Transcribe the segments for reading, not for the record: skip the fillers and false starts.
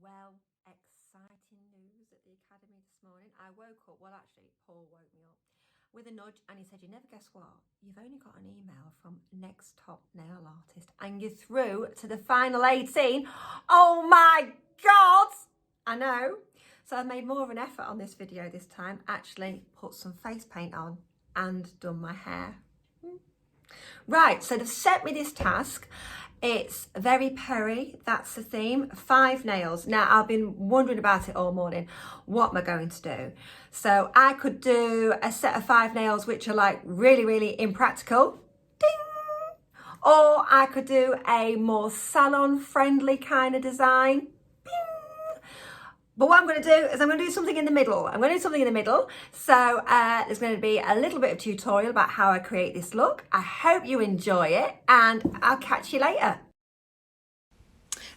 Well, exciting news at the academy this morning. I woke up, well, actually, Paul woke me up with a nudge and he said, you never guess what? You've only got an email from Next Top Nail Artist and you're through to the final 18. Oh my God! I know. So I've made more of an effort on this video this time, actually put some face paint on and done my hair. Right, so they've set me this task. It's very Peri, that's the theme, 5 nails. Now, I've been wondering about it all morning. What am I going to do? So I could do a set of 5 nails which are like really, really impractical. Ding! Or I could do a more salon-friendly kind of design. But what I'm going to do is I'm going to do something in the middle. I'm going to do something in the middle. So there's going to be a little bit of tutorial about how I create this look. I hope you enjoy it and I'll catch you later.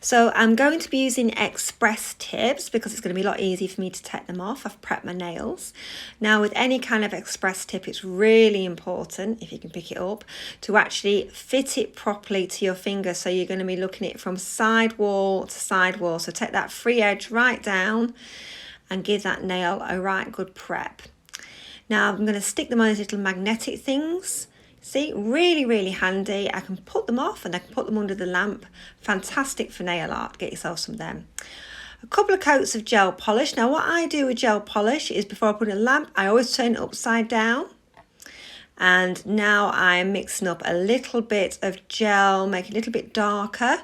So I'm going to be using express tips because it's going to be a lot easier for me to take them off. I've prepped my nails. Now with any kind of express tip, it's really important, if you can pick it up, to actually fit it properly to your finger. So you're going to be looking at it from side wall to side wall. So take that free edge right down and give that nail a right good prep. Now I'm going to stick them on these little magnetic things. See, really, really handy. I can put them off and I can put them under the lamp. Fantastic for nail art. Get yourself some of them. A couple of coats of gel polish. Now, what I do with gel polish is before I put it in a lamp, I always turn it upside down. And now I'm mixing up a little bit of gel, make it a little bit darker.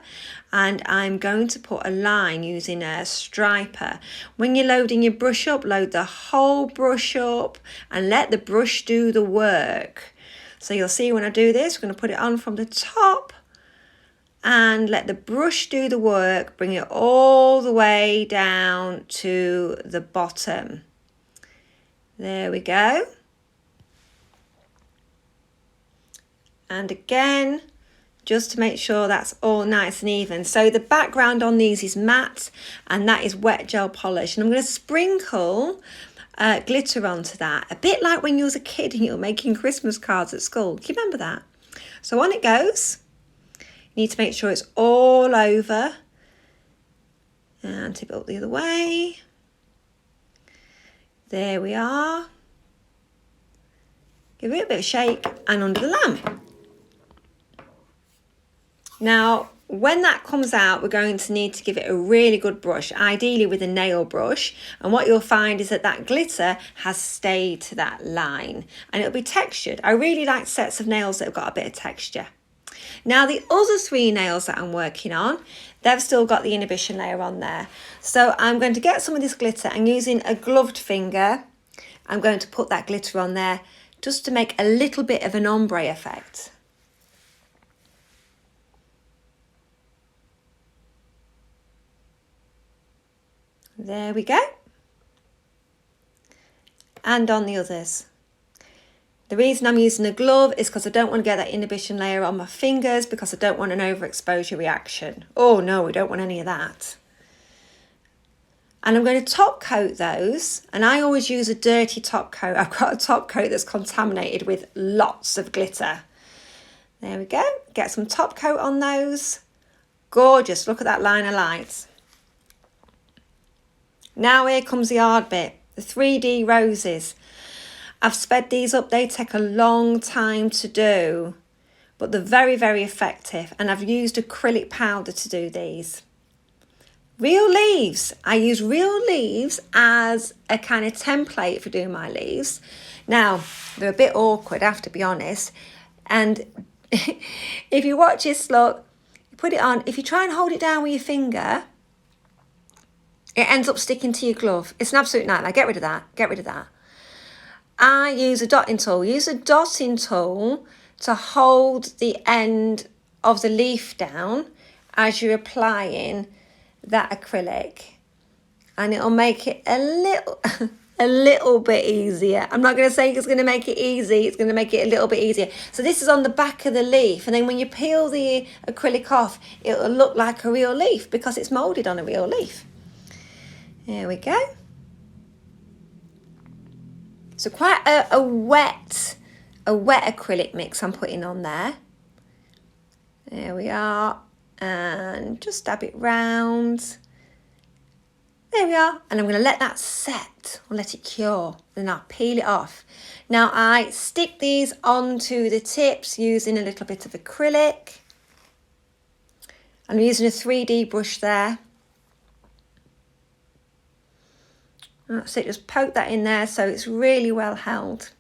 And I'm going to put a line using a striper. When you're loading your brush up, load the whole brush up and let the brush do the work. So you'll see when I do this, we're going to put it on from the top and let the brush do the work, bring it all the way down to the bottom. There we go. And again, just to make sure that's all nice and even. So the background on these is matte and that is wet gel polish. And I'm going to sprinkle glitter onto that, a bit like when you was a kid and you were making Christmas cards at school. Do you remember that? So on it goes. You need to make sure it's all over and tip it up the other way. There we are. Give it a bit of a shake and under the lamp. Now, when that comes out, we're going to need to give it a really good brush, ideally with a nail brush. And what you'll find is that that glitter has stayed to that line and it'll be textured. I really like sets of nails that have got a bit of texture. Now, the other 3 nails that I'm working on, they've still got the inhibition layer on there. So I'm going to get some of this glitter and using a gloved finger, I'm going to put that glitter on there just to make a little bit of an ombre effect. There we go. And on the others. The reason I'm using a glove is because I don't want to get that inhibition layer on my fingers because I don't want an overexposure reaction. Oh no, we don't want any of that. And I'm going to top coat those. And I always use a dirty top coat. I've got a top coat that's contaminated with lots of glitter. There we go. Get some top coat on those. Gorgeous. Look at that line of light. Now here comes the hard bit, the 3D roses. I've sped these up, they take a long time to do, but they're very, very effective. And I've used acrylic powder to do these. Real leaves, I use real leaves as a kind of template for doing my leaves. Now, they're a bit awkward, I have to be honest. And if you watch this, look, you put it on, if you try and hold it down with your finger, it ends up sticking to your glove. It's an absolute nightmare. Get rid of that. Get rid of that. I use a dotting tool. Use a dotting tool to hold the end of the leaf down as you're applying that acrylic. And it'll make it a little bit easier. I'm not going to say it's going to make it easy. It's going to make it a little bit easier. So this is on the back of the leaf. And then when you peel the acrylic off, it'll look like a real leaf because it's moulded on a real leaf. There we go. So quite a wet acrylic mix I'm putting on there. There we are. And just dab it round. There we are, and I'm going to let that set, or let it cure, then I'll peel it off. Now I stick these onto the tips using a little bit of acrylic. I'm using a 3D brush there. That's it, just poke that in there so it's really well held.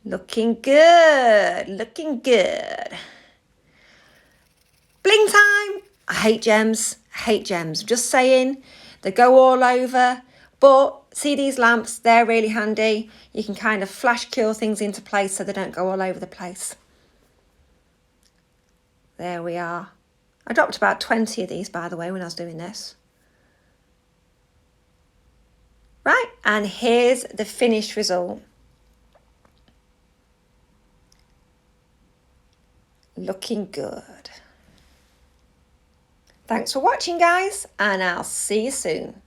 Looking good, looking good. Bling time! I hate gems, just saying. They go all over, but see these lamps, they're really handy. You can kind of flash cure things into place so they don't go all over the place. There we are. I dropped about 20 of these, by the way, when I was doing this. Right, and here's the finished result. Looking good. Thanks for watching, guys, and I'll see you soon.